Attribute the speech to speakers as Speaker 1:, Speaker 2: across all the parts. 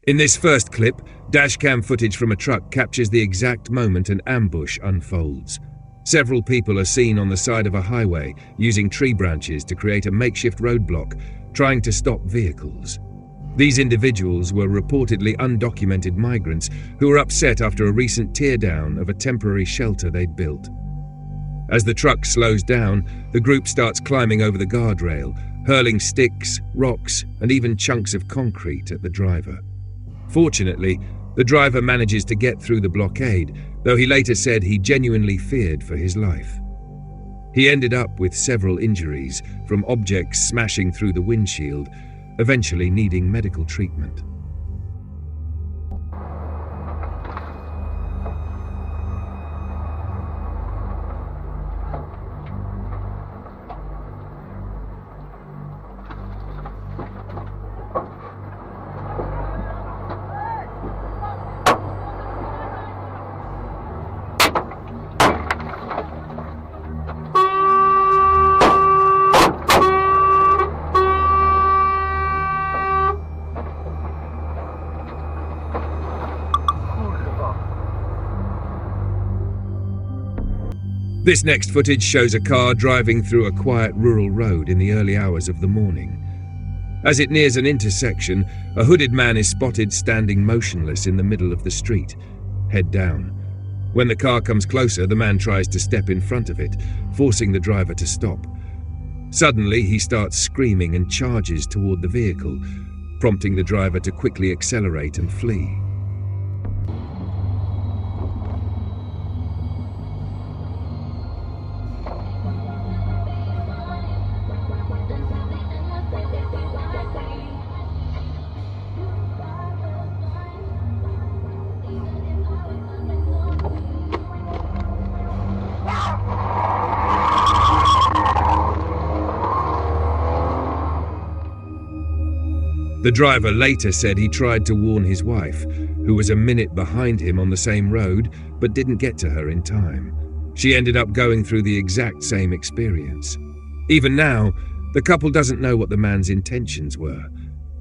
Speaker 1: In this first clip, dashcam footage from a truck captures the exact moment an ambush unfolds. Several people are seen on the side of a highway using tree branches to create a makeshift roadblock, trying to stop vehicles. These individuals were reportedly undocumented migrants who were upset after a recent teardown of a temporary shelter they'd built. As the truck slows down, the group starts climbing over the guardrail, hurling sticks, rocks, and even chunks of concrete at the driver. Fortunately, the driver manages to get through the blockade, though he later said he genuinely feared for his life. He ended up with several injuries from objects smashing through the windshield, eventually needing medical treatment. This next footage shows a car driving through a quiet rural road in the early hours of the morning. As it nears an intersection, a hooded man is spotted standing motionless in the middle of the street, head down. When the car comes closer, the man tries to step in front of it, forcing the driver to stop. Suddenly, he starts screaming and charges toward the vehicle, prompting the driver to quickly accelerate and flee. The driver later said he tried to warn his wife, who was a minute behind him on the same road, but didn't get to her in time. She ended up going through the exact same experience. Even now, the couple doesn't know what the man's intentions were,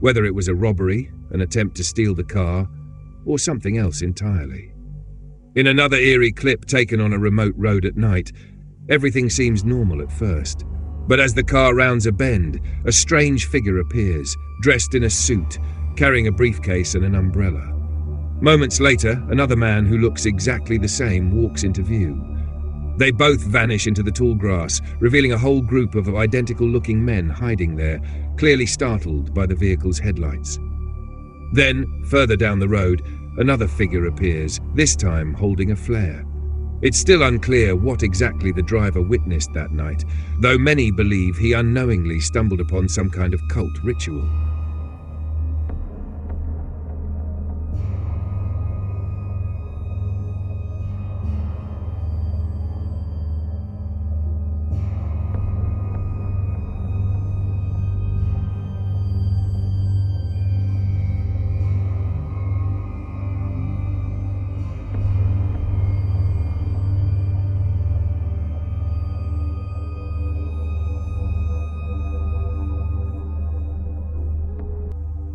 Speaker 1: whether it was a robbery, an attempt to steal the car, or something else entirely. In another eerie clip taken on a remote road at night, everything seems normal at first. But as the car rounds a bend, a strange figure appears, dressed in a suit, carrying a briefcase and an umbrella. Moments later, another man who looks exactly the same walks into view. They both vanish into the tall grass, revealing a whole group of identical-looking men hiding there, clearly startled by the vehicle's headlights. Then, further down the road, another figure appears, this time holding a flare. It's still unclear what exactly the driver witnessed that night, though many believe he unknowingly stumbled upon some kind of cult ritual.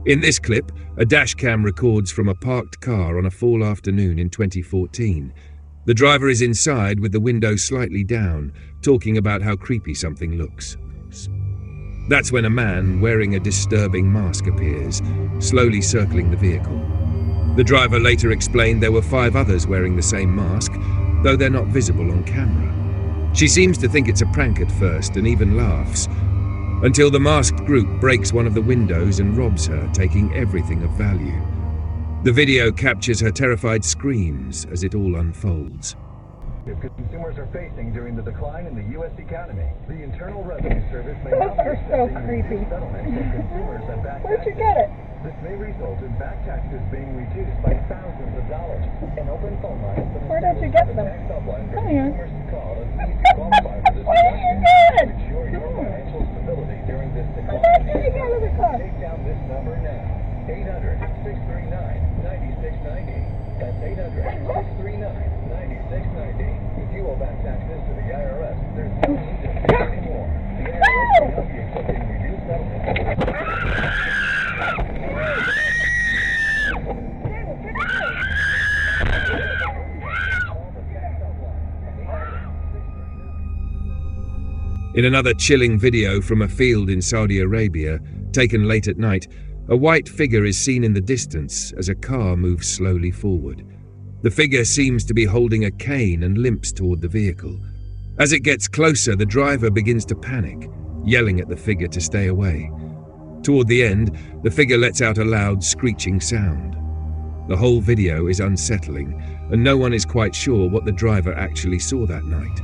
Speaker 1: In this clip, a dashcam records from a parked car on a fall afternoon in 2014. The driver is inside with the window slightly down, talking about how creepy something looks. That's when a man wearing a disturbing mask appears, slowly circling the vehicle. The driver later explained there were 5 others wearing the same mask, though they're not visible on camera. She seems to think it's a prank at first and even laughs, until the masked group breaks one of the windows and robs her, taking everything of value. The video captures her terrified screams as it all unfolds.
Speaker 2: Consumers are facing during the decline in the U.S. economy. The Internal Revenue Service may now be
Speaker 3: so
Speaker 2: accepting
Speaker 3: creepy.
Speaker 2: settlements of consumers and back
Speaker 3: Where'd you
Speaker 2: taxes.
Speaker 3: get it?
Speaker 2: This may result in back taxes being reduced by thousands of dollars. An open phone line for the
Speaker 3: Where did you get them?
Speaker 2: tax helpline for
Speaker 3: Come here.
Speaker 2: consumers to call and please qualify for this
Speaker 3: What are you
Speaker 2: deduction
Speaker 3: doing?
Speaker 2: to ensure your financial stability during this
Speaker 3: I
Speaker 2: decline.
Speaker 3: thought you were out of the car.
Speaker 2: Take down this number now. 800-639-9690. That's 800-639-9690. If you owe back taxes to the IRS, there's no need to pay anymore. The IRS will help you accepting reduced settlements.
Speaker 1: In another chilling video from a field in Saudi Arabia, taken late at night, a white figure is seen in the distance as a car moves slowly forward. The figure seems to be holding a cane and limps toward the vehicle. As it gets closer, the driver begins to panic, yelling at the figure to stay away. Toward the end, the figure lets out a loud screeching sound. The whole video is unsettling, and no one is quite sure what the driver actually saw that night.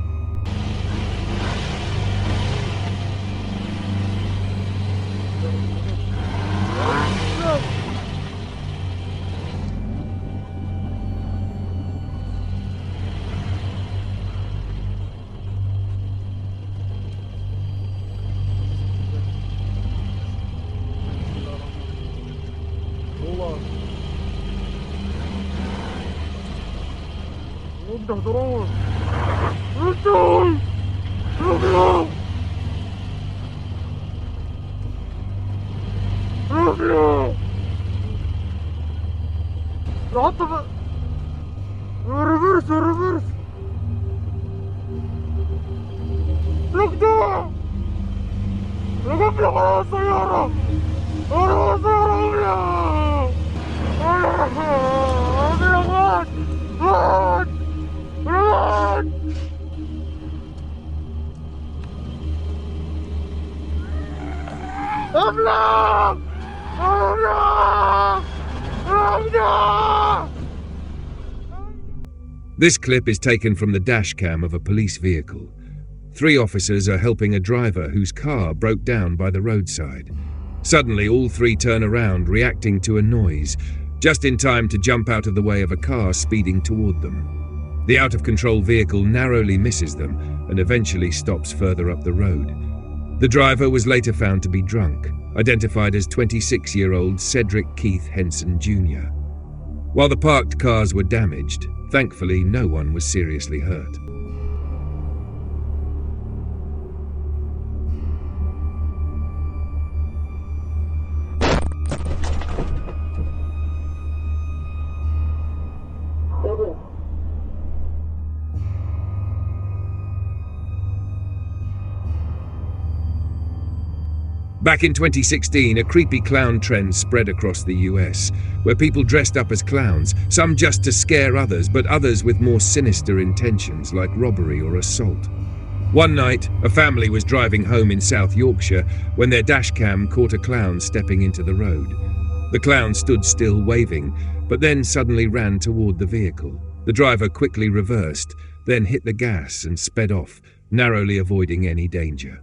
Speaker 1: This clip is taken from the dashcam of a police vehicle. 3 officers are helping a driver whose car broke down by the roadside. Suddenly, all 3 turn around, reacting to a noise, just in time to jump out of the way of a car speeding toward them. The out-of-control vehicle narrowly misses them and eventually stops further up the road. The driver was later found to be drunk, identified as 26-year-old Cedric Keith Henson Jr. While the parked cars were damaged, thankfully no one was seriously hurt. Back in 2016, a creepy clown trend spread across the US, where people dressed up as clowns, some just to scare others, but others with more sinister intentions like robbery or assault. One night, a family was driving home in South Yorkshire when their dashcam caught a clown stepping into the road. The clown stood still waving, but then suddenly ran toward the vehicle. The driver quickly reversed, then hit the gas and sped off, narrowly avoiding any danger.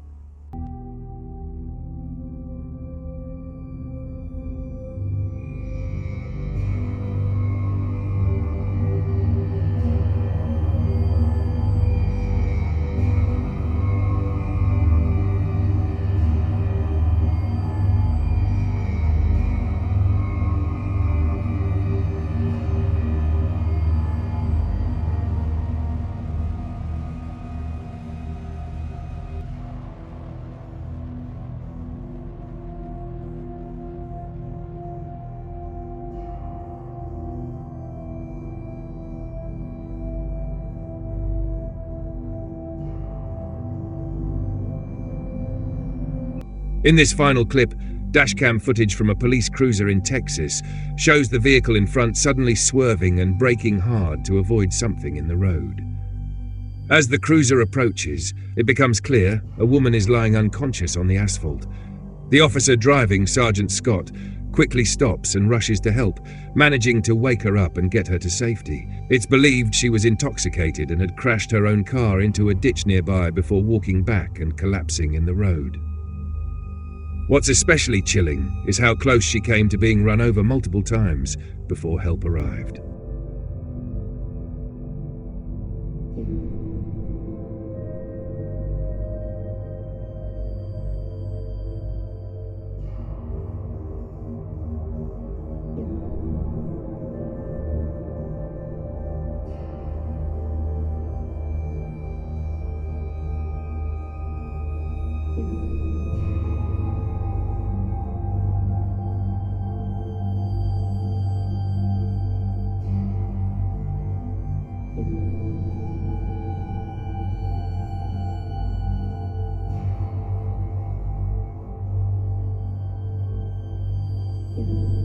Speaker 1: In this final clip, dashcam footage from a police cruiser in Texas shows the vehicle in front suddenly swerving and braking hard to avoid something in the road. As the cruiser approaches, it becomes clear a woman is lying unconscious on the asphalt. The officer driving, Sergeant Scott, quickly stops and rushes to help, managing to wake her up and get her to safety. It's believed she was intoxicated and had crashed her own car into a ditch nearby before walking back and collapsing in the road. What's especially chilling is how close she came to being run over multiple times before help arrived.
Speaker 3: Yeah.